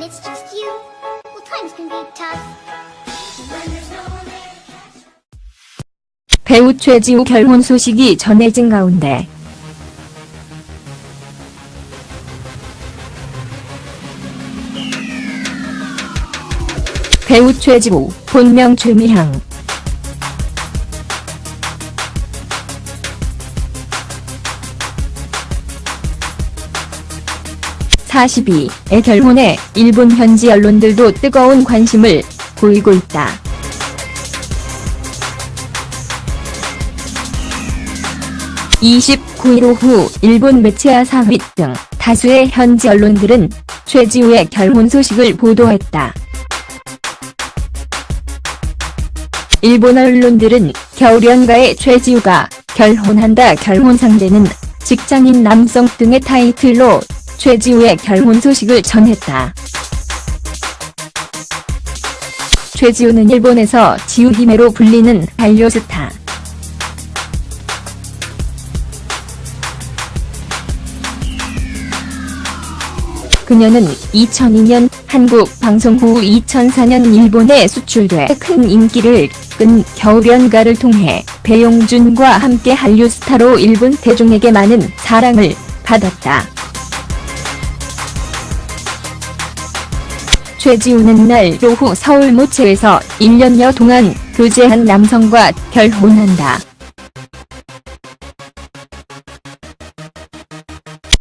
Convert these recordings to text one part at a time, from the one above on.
it's just you, well, times can be tough. When there's no one there to catch. 배우 최지우 결혼 소식이 전해진 가운데 배우 최지우, 본명 최미향. (42의) 결혼에 일본 현지 언론들도 뜨거운 관심을 보이고 있다. (29일) 오후 일본 매체 아사히 등 다수의 현지 언론들은 최지우의 결혼 소식을 보도했다. 일본 언론들은 겨울연가의 최지우가 결혼한다, 결혼 상대는 직장인 남성 등의 타이틀로 최지우의 결혼 소식을 전했다. 최지우는 일본에서 지우히메로 불리는 한류 스타. 그녀는 2002년 한국 방송 후 2004년 일본에 수출돼 큰 인기를 끈 겨울연가를 통해 배용준과 함께 한류 스타로 일본 대중에게 많은 사랑을 받았다. 최지우는 날 오후 서울 모체에서 1년여 동안 교제한 남성과 결혼한다.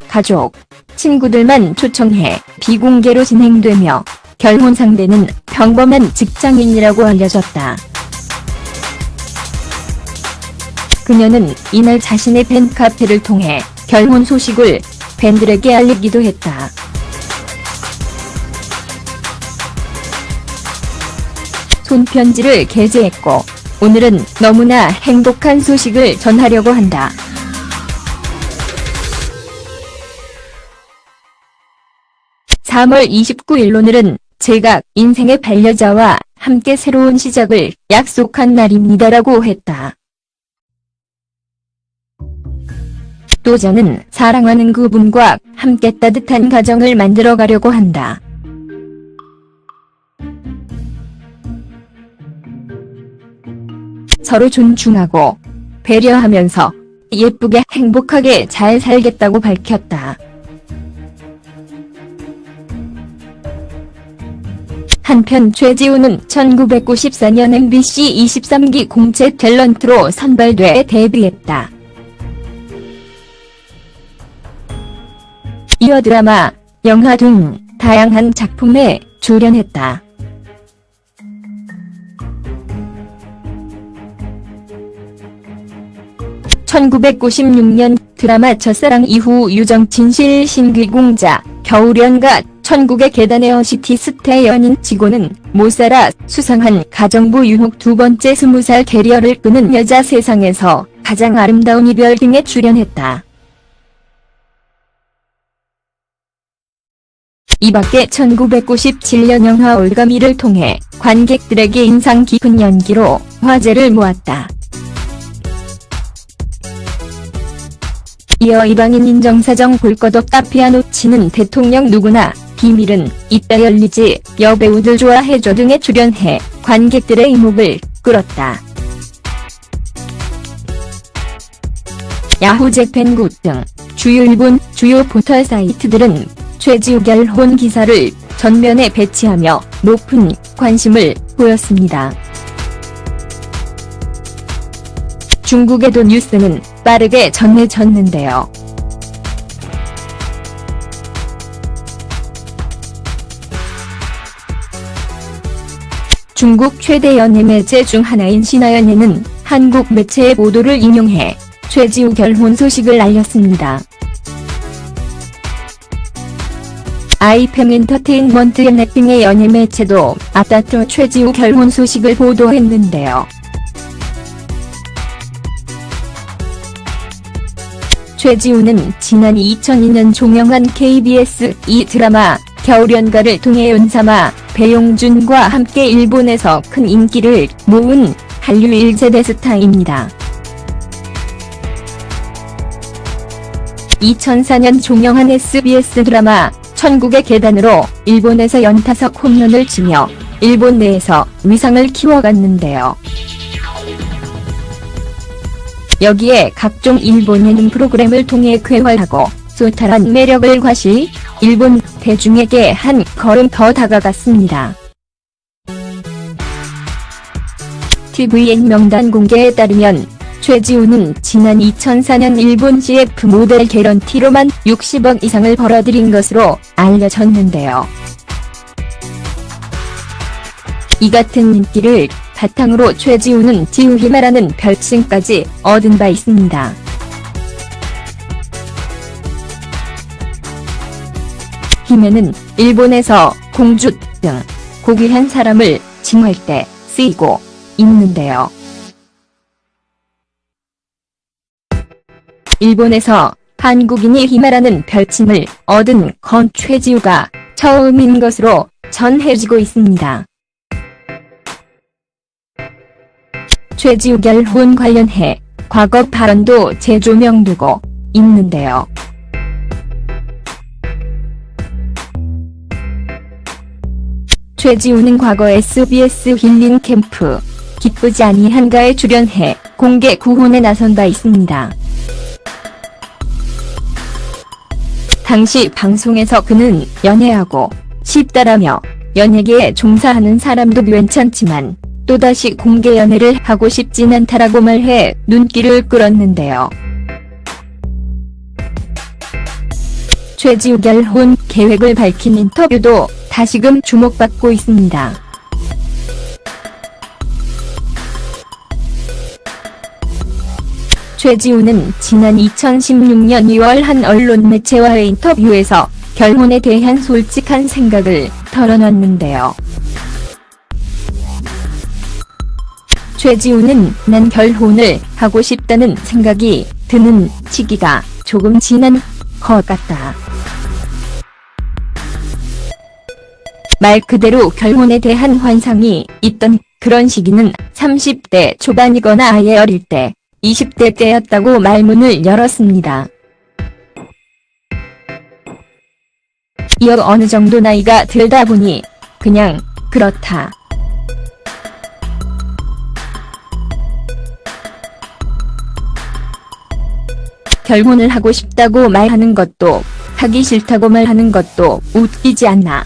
가족, 친구들만 초청해 비공개로 진행되며 결혼 상대는 평범한 직장인이라고 알려졌다. 그녀는 이날 자신의 팬카페를 통해 결혼 소식을 팬들에게 알리기도 했다. 손편지를 게재했고 오늘은 너무나 행복한 소식을 전하려고 한다. (3월 29일) 오늘은 제가 인생의 반려자와 함께 새로운 시작을 약속한 날입니다라고 했다. 또 저는 사랑하는 그분과 함께 따뜻한 가정을 만들어가려고 한다. 서로 존중하고 배려하면서 예쁘게 행복하게 잘 살겠다고 밝혔다. 한편 최지우는 1994년 MBC 23기 공채 탤런트로 선발돼 데뷔했다. 이어 드라마, 영화 등 다양한 작품에 출연했다. (1996년) 드라마 첫사랑 이후 유정 진실 신기공자, 겨울연가, 천국의 계단의 어시티 스타 연인 치고는 못살아 수상한 가정부 유혹 두 번째 20살 캐리어를 끄는 여자, 세상에서 가장 아름다운 이별 등에 출연했다. 이밖에 1997년 영화 올가미를 통해 관객들에게 인상 깊은 연기로 화제를 모았다. 이어 이방인 인정사정 볼 것 없다, 피아노 치는 대통령 누구나, 비밀은 이따 열리지, 여배우들 좋아해줘 등에 출연해 관객들의 이목을 끌었다. 야후, 재팬굿 등 주요 일본 주요 포털 사이트들은 최지우 결혼 기사를 전면에 배치하며 높은 관심을 보였습니다. 중국에도 뉴스는 빠르게 전해졌는데요. 중국 최대 연예 매체 중 하나인 신화연예는 한국 매체의 보도를 인용해 최지우 결혼 소식을 알렸습니다. 아이팸 엔터테인먼트 연예 등의 연예 매체도 앞다퉈 최지우 결혼 소식을 보도했는데요. 최지우는 지난 2002년 종영한 KBS 2 드라마 겨울연가를 통해 연사마 배용준과 함께 일본에서 큰 인기를 모은 한류 1세대 스타입니다. 2004년 종영한 SBS 드라마 천국의 계단으로 일본에서 연타석 홈런을 치며 일본 내에서 위상을 키워갔는데요. 여기에 각종 일본 예능 프로그램을 통해 쾌활하고 소탈한 매력을 과시, 일본 대중에게 한 걸음 더 다가갔습니다. tvN 명단 공개에 따르면 최지우는 지난 2004년 일본 CF 모델 개런티로만 60억 이상을 벌어들인 것으로 알려졌는데요. 이 같은 인기를 바탕으로 최지우는 지우히메라는 별칭까지 얻은 바 있습니다. 히메는 일본에서 공주 등 고귀한 사람을 칭할 때 쓰이고 있는데요. 일본에서 한국인이 히메라는 별칭을 얻은 건 최지우가 처음인 것으로 전해지고 있습니다. 최지우 결혼 관련해 과거 발언도 재조명되고 있는데요. 최지우는 과거 SBS 힐링 캠프 기쁘지 아니한가에 출연해 공개 구혼에 나선 바 있습니다. 당시 방송에서 그는 연애하고 싶다라며 연예계에 종사하는 사람도 괜찮지만 또다시 공개 연애를 하고 싶진 않다라고 말해 눈길을 끌었는데요. 최지우 결혼 계획을 밝힌 인터뷰도 다시금 주목받고 있습니다. 최지우는 지난 2016년 2월 한 언론 매체와의 인터뷰에서 결혼에 대한 솔직한 생각을 털어놨는데요. 최지우는 난 결혼을 하고 싶다는 생각이 드는 시기가 조금 지난 것 같다. 말 그대로 결혼에 대한 환상이 있던 그런 시기는 30대 초반이거나 아예 어릴 때 20대 때였다고 말문을 열었습니다. 이어 어느 정도 나이가 들다 보니 그냥 그렇다. 결혼을 하고 싶다고 말하는 것도 하기 싫다고 말하는 것도 웃기지 않나.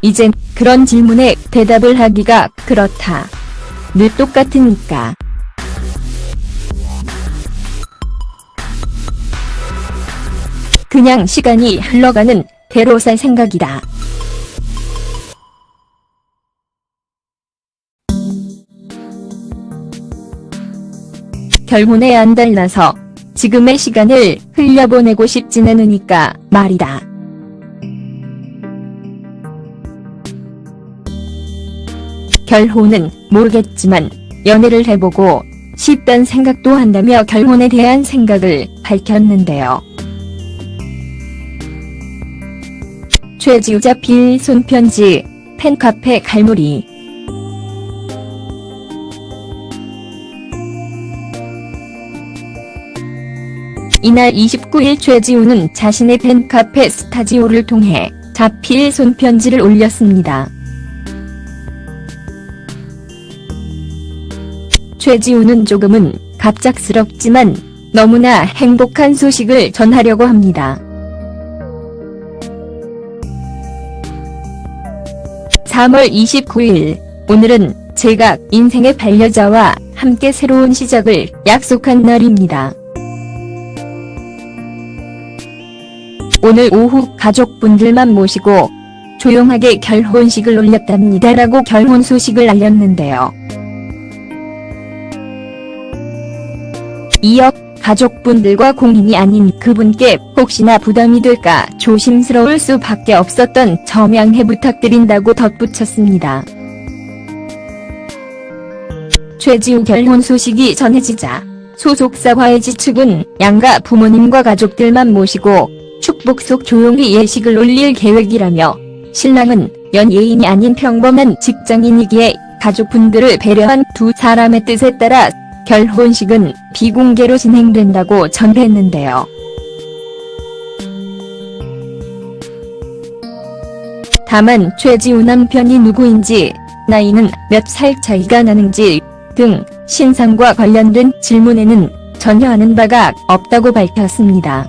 이젠 그런 질문에 대답을 하기가 그렇다. 늘 똑같으니까. 그냥 시간이 흘러가는 대로 살 생각이다. 결혼에 안달나서 지금의 시간을 흘려보내고 싶진 않으니까 말이다. 결혼은 모르겠지만 연애를 해보고 싶단 생각도 한다며 결혼에 대한 생각을 밝혔는데요. 최지우 자필 손편지, 팬카페 갈무리. 이날 29일 최지우는 자신의 팬카페 스타지오를 통해 자필 손편지를 올렸습니다. 최지우는 조금은 갑작스럽지만 너무나 행복한 소식을 전하려고 합니다. 3월 29일, 오늘은 제가 인생의 반려자와 함께 새로운 시작을 약속한 날입니다. 오늘 오후 가족분들만 모시고 조용하게 결혼식을 올렸답니다라고 결혼 소식을 알렸는데요. 이어 가족분들과 공인이 아닌 그분께 혹시나 부담이 될까 조심스러울 수밖에 없었던 점 양해 부탁드린다고 덧붙였습니다. 최지우 결혼 소식이 전해지자 소속사 화해지 측은 양가 부모님과 가족들만 모시고 축복속 조용히 예식을 올릴 계획이라며 신랑은 연예인이 아닌 평범한 직장인이기에 가족분들을 배려한 두 사람의 뜻에 따라 결혼식은 비공개로 진행된다고 전했는데요. 다만 최지우 남편이 누구인지, 나이는 몇 살 차이가 나는지 등 신상과 관련된 질문에는 전혀 아는 바가 없다고 밝혔습니다.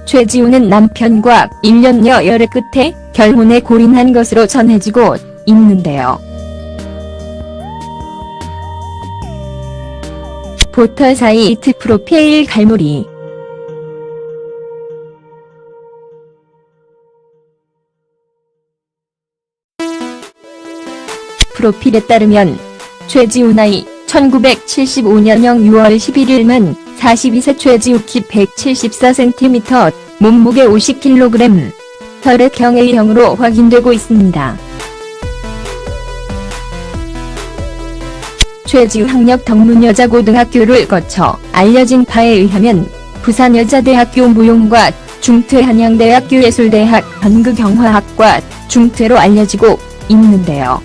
최지우는 남편과 1년여 열애 끝에 결혼에 골인한 것으로 전해지고 있는데요. 포털 사이트 프로필 갈무리. 프로필에 따르면 최지우 나이 1975년형 6월 11일만 42세 최지우 키 174cm, 몸무게 50kg, 혈액형 A형으로 확인되고 있습니다. 최지우 학력 덕문여자고등학교를 거쳐 알려진 바에 의하면 부산여자대학교 무용과 중퇴 한양대학교 예술대학 연극영화학과 중퇴로 알려지고 있는데요.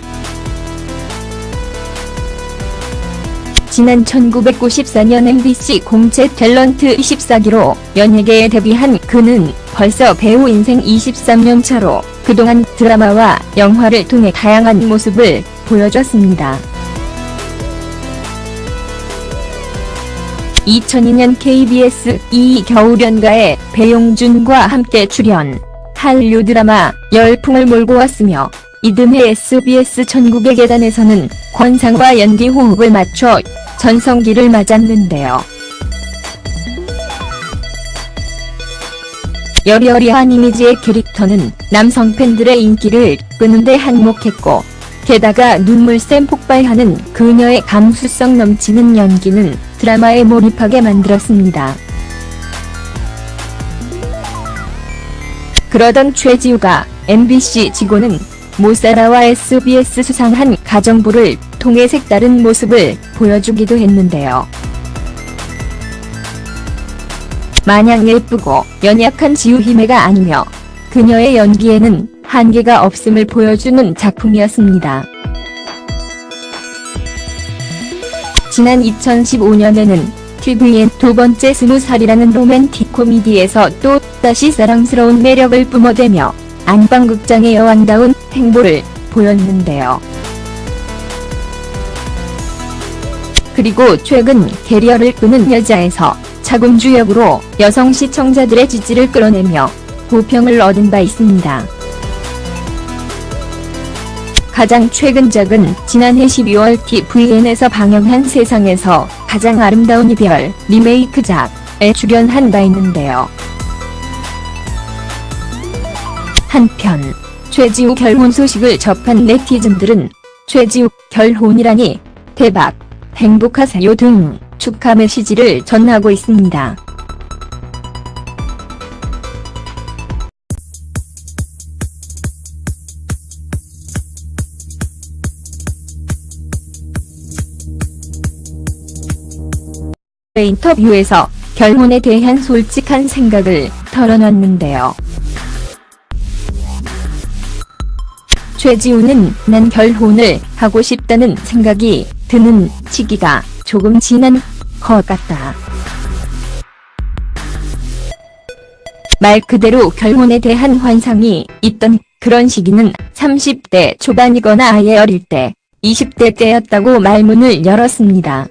지난 1994년 MBC 공채 탤런트 24기로 연예계에 데뷔한 그는 벌써 배우 인생 23년 차로 그동안 드라마와 영화를 통해 다양한 모습을 보여줬습니다. 2002년 KBS 겨울연가에 배용준과 함께 출연, 한류 드라마 열풍을 몰고 왔으며 이듬해 SBS 천국의 계단에서는 권상과 연기 호흡을 맞춰 전성기를 맞았는데요. 여리여리한 이미지의 캐릭터는 남성 팬들의 인기를 끄는데 한몫했고, 게다가 눈물샘 폭발하는 그녀의 감수성 넘치는 연기는 드라마에 몰입하게 만들었습니다. 그러던 최지우가 MBC 직원은 모사라와 SBS 수상한 가정부를 통해 색다른 모습을 보여주기도 했는데요. 마냥 예쁘고 연약한 지우희매가 아니며 그녀의 연기에는 한계가 없음을 보여주는 작품이었습니다. 지난 2015년에는 TVN 두 번째 20살이라는 로맨틱 코미디에서 또 다시 사랑스러운 매력을 뿜어대며 안방극장의 여왕다운 행보를 보였는데요. 그리고 최근 캐리어를 끄는 여자에서 차금주 역으로 여성 시청자들의 지지를 끌어내며 호평을 얻은 바 있습니다. 가장 최근작은 지난해 12월 TVN에서 방영한 세상에서 가장 아름다운 이별 리메이크작에 출연한 바 있는데요. 한편 최지우 결혼 소식을 접한 네티즌들은 최지우 결혼이라니 대박, 행복하세요 등 축하 메시지를 전하고 있습니다. 인터뷰에서 결혼에 대한 솔직한 생각을 털어놨는데요. 최지우는 난 결혼을 하고 싶다는 생각이 드는 시기가 조금 지난 것 같다. 말 그대로 결혼에 대한 환상이 있던 그런 시기는 30대 초반이거나 아예 어릴 때 20대 때였다고 말문을 열었습니다.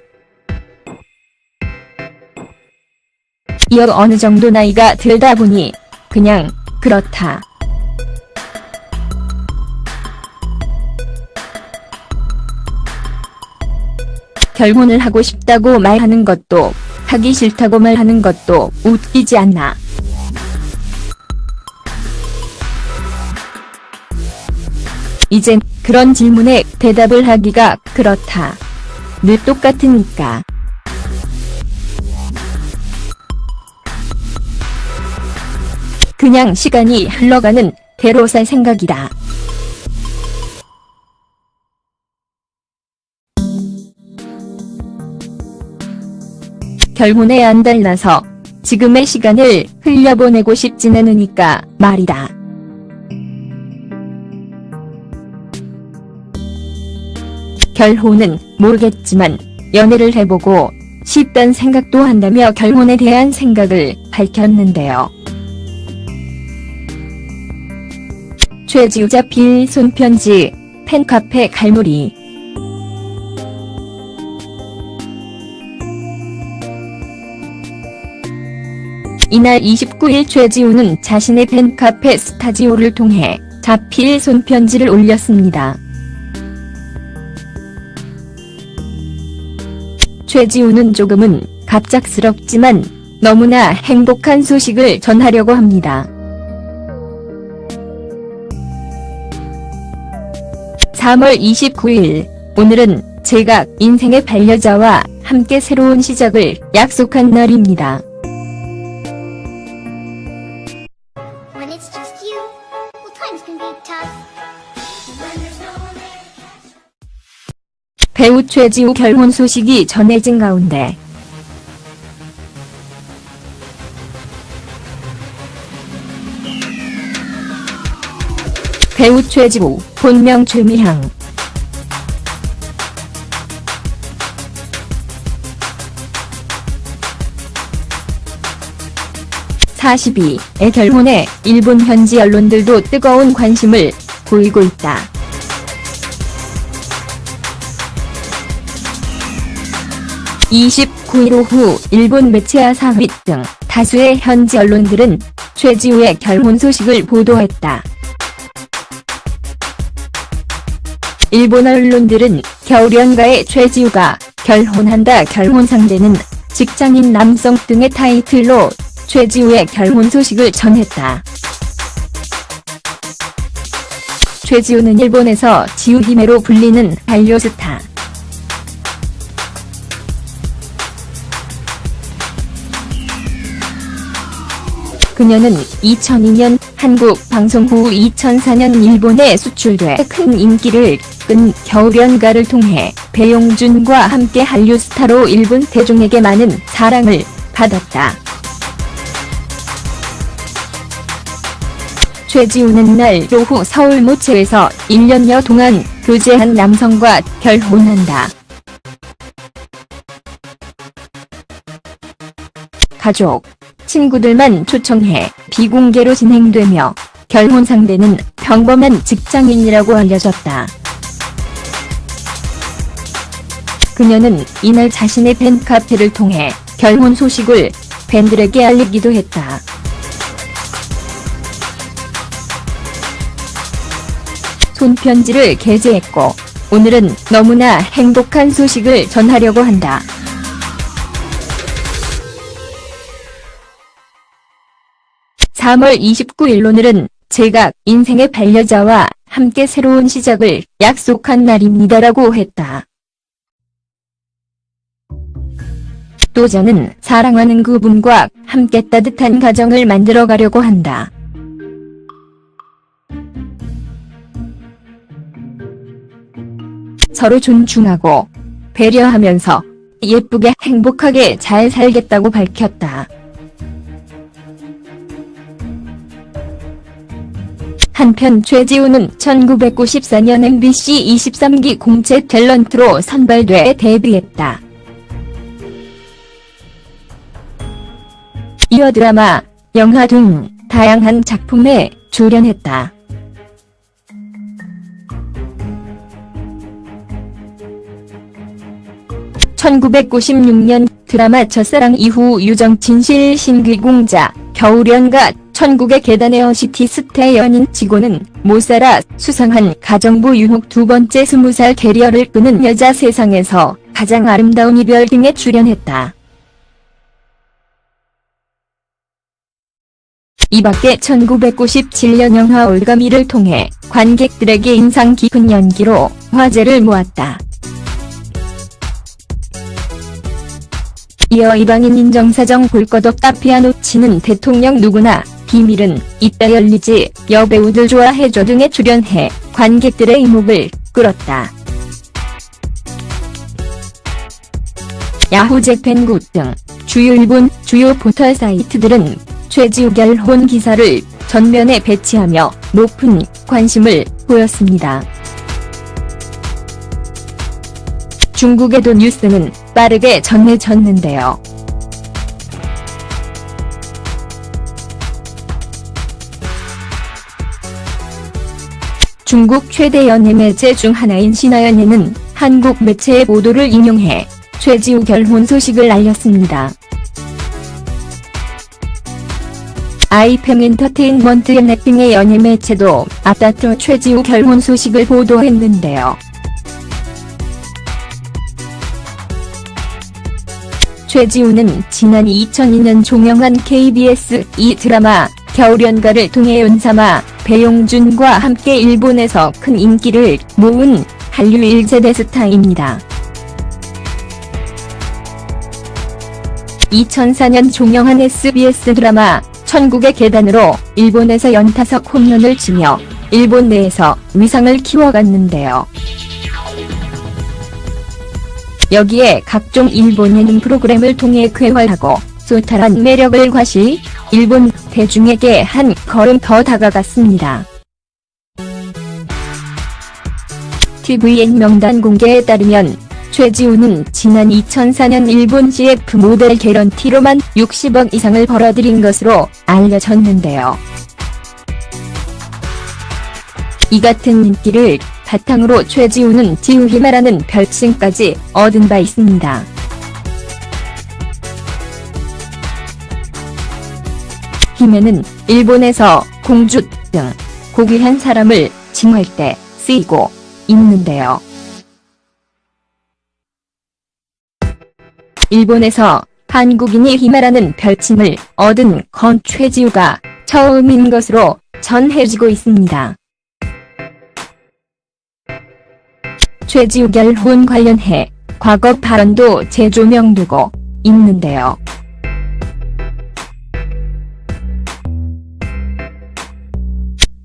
이어 어느 정도 나이가 들다 보니 그냥 그렇다. 결혼을 하고 싶다고 말하는 것도 하기 싫다고 말하는 것도 웃기지 않나. 이젠 그런 질문에 대답을 하기가 그렇다. 늘 똑같으니까. 그냥 시간이 흘러가는 대로 살 생각이다. 결혼에 안달나서 지금의 시간을 흘려보내고 싶진 않으니까 말이다. 결혼은 모르겠지만 연애를 해보고 싶단 생각도 한다며 결혼에 대한 생각을 밝혔는데요. 최지우 자필 손편지, 팬카페 갈무리. 이날 29일 최지우는 자신의 팬카페 스타지오를 통해 자필 손편지를 올렸습니다. 최지우는 조금은 갑작스럽지만 너무나 행복한 소식을 전하려고 합니다. 3월 29일, 오늘은 제가 인생의 반려자와 함께 새로운 시작을 약속한 날입니다. When it's just you, well, times can be tough. When there's no one there to catch. 배우 최지우 결혼 소식이 전해진 가운데 배우 최지우, 본명 최미향. (42의) 결혼에 일본 현지 언론들도 뜨거운 관심을 보이고 있다. (29일) 오후 일본 매체 아사히 등 다수의 현지 언론들은 최지우의 결혼 소식을 보도했다. 일본 언론들은 겨울연가의 최지우가 결혼한다, 결혼 상대는 직장인 남성 등의 타이틀로 최지우의 결혼 소식을 전했다. 최지우는 일본에서 지우히메로 불리는 반려스타. 그녀는 2002년 한국 방송 후 2004년 일본에 수출돼 큰 인기를 끈 겨울연가를 통해 배용준과 함께 한류 스타로 일본 대중에게 많은 사랑을 받았다. 최지우는 날 오후 서울 모체에서 1년여 동안 교제한 남성과 결혼한다. 가족, 친구들만 초청해 비공개로 진행되며 결혼 상대는 평범한 직장인이라고 알려졌다. 그녀는 이날 자신의 팬카페를 통해 결혼 소식을 팬들에게 알리기도 했다. 손편지를 게재했고, 오늘은 너무나 행복한 소식을 전하려고 한다. (3월 29일) 오늘은 제가 인생의 반려자와 함께 새로운 시작을 약속한 날입니다라고 했다. 또 저는 사랑하는 그분과 함께 따뜻한 가정을 만들어가려고 한다. 서로 존중하고 배려하면서 예쁘게 행복하게 잘 살겠다고 밝혔다. 한편 최지우는 1994년 MBC 23기 공채 탤런트로 선발돼 데뷔했다. 이어 드라마, 영화 등 다양한 작품에 출연했다. (1996년) 드라마 첫사랑 이후 유정 진실 신귀공자, 겨울연가, 천국의 계단 에어시티 스타 연인 치고는 못살아 수상한 가정부 유혹 두 번째 20살 캐리어를 끄는 여자, 세상에서 가장 아름다운 이별 등에 출연했다. 이밖에 1997년 영화 올가미를 통해 관객들에게 인상 깊은 연기로 화제를 모았다. 이어 이방인 인정사정 볼 것 없다, 피아노 치는 대통령 누구나, 비밀은 이따 열리지, 여배우들 좋아해줘 등에 출연해 관객들의 이목을 끌었다. 야후 재팬굿 등 주요 일본 주요 포털 사이트들은 최지우 결혼 기사를 전면에 배치하며 높은 관심을 보였습니다. 중국에도 뉴스는 빠르게 전해졌는데요. 중국 최대 연예 매체 중 하나인 신화연예는 한국 매체의 보도를 인용해 최지우 결혼 소식을 알렸습니다. 아이팸 엔터테인먼트 등의 연예 매체도 앞다퉈 최지우 결혼 소식을 보도했는데요. 최지우는 지난 2002년 종영한 KBS 2 드라마 겨울연가를 통해 연사마 배용준과 함께 일본에서 큰 인기를 모은 한류 1세대 스타입니다. 2004년 종영한 SBS 드라마 천국의 계단으로 일본에서 연타석 홈런을 치며 일본 내에서 위상을 키워갔는데요. 여기에 각종 일본 예능 프로그램을 통해 쾌활하고 소탈한 매력을 과시, 일본 대중에게 한 걸음 더 다가갔습니다. tvN 명단 공개에 따르면 최지우는 지난 2004년 일본 CF 모델 개런티로만 60억 이상을 벌어들인 것으로 알려졌는데요. 이 같은 인기를 바탕으로 최지우는 지우히메라는 별칭까지 얻은 바 있습니다. 히메는 일본에서 공주 등 고귀한 사람을 칭할 때 쓰이고 있는데요. 일본에서 한국인이 히메라는 별칭을 얻은 건 최지우가 처음인 것으로 전해지고 있습니다. 최지우 결혼 관련해 과거 발언도 재조명되고 있는데요.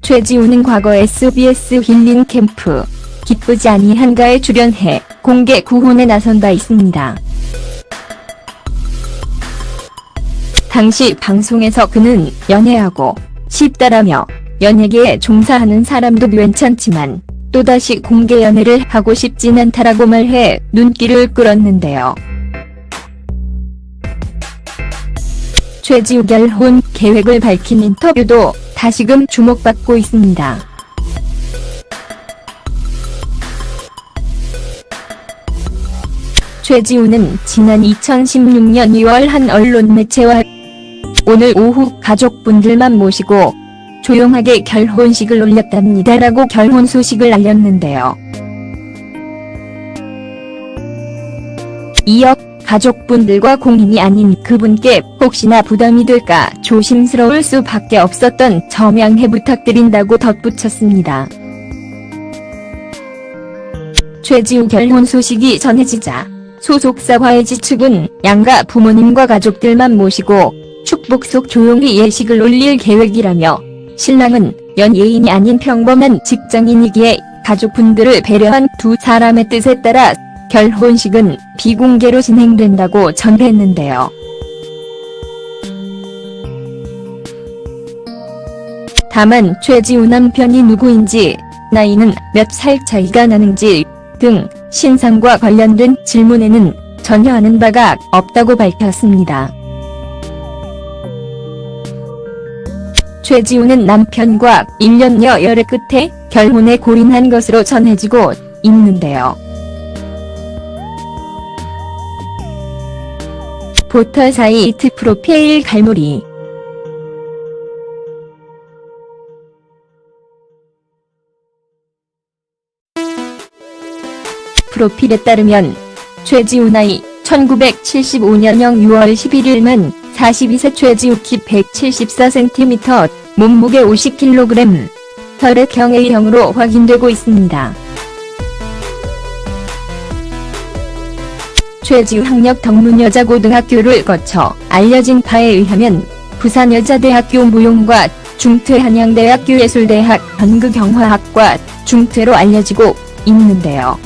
최지우는 과거 SBS 힐링 캠프 기쁘지 아니한가에 출연해 공개 구혼에 나선 바 있습니다. 당시 방송에서 그는 연애하고 싶다라며 연예계에 종사하는 사람도 괜찮지만 또다시 공개 연애를 하고 싶진 않다라고 말해 눈길을 끌었는데요. 최지우 결혼 계획을 밝힌 인터뷰도 다시금 주목받고 있습니다. 최지우는 지난 2016년 2월 한 언론 매체와 오늘 오후 가족분들만 모시고 조용하게 결혼식을 올렸답니다라고 결혼 소식을 알렸는데요. 이어 가족분들과 공인이 아닌 그분께 혹시나 부담이 될까 조심스러울 수밖에 없었던 점양해 부탁드린다고 덧붙였습니다. 최지우 결혼 소식이 전해지자 소속사 YG 측은 양가 부모님과 가족들만 모시고 축복 속 조용히 예식을 올릴 계획이라며 신랑은 연예인이 아닌 평범한 직장인이기에 가족분들을 배려한 두 사람의 뜻에 따라 결혼식은 비공개로 진행된다고 전했는데요. 다만 최지우 남편이 누구인지, 나이는 몇 살 차이가 나는지 등 신상과 관련된 질문에는 전혀 아는 바가 없다고 밝혔습니다. 최지우는 남편과 1년여 열애 끝에 결혼에 골인한 것으로 전해지고 있는데요. 포털 사이트 프로필 갈무리. 프로필에 따르면 최지우 나이 1975년형 6월 11일만 42세 최지우 키 174cm, 몸무게 50kg, 혈액형 A형으로 확인되고 있습니다. 최지우 학력 덕문여자고등학교를 거쳐 알려진 바에 의하면 부산여자대학교 무용과 중퇴 한양대학교 예술대학 연극영화학과 중퇴로 알려지고 있는데요.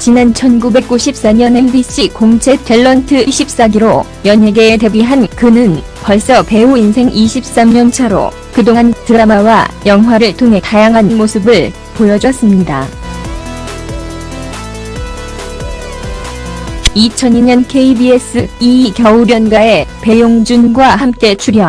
지난 1994년 MBC 공채 탤런트 24기로 연예계에 데뷔한 그는 벌써 배우 인생 23년 차로 그동안 드라마와 영화를 통해 다양한 모습을 보여줬습니다. 2002년 KBS 이 겨울연가에 배용준과 함께 출연.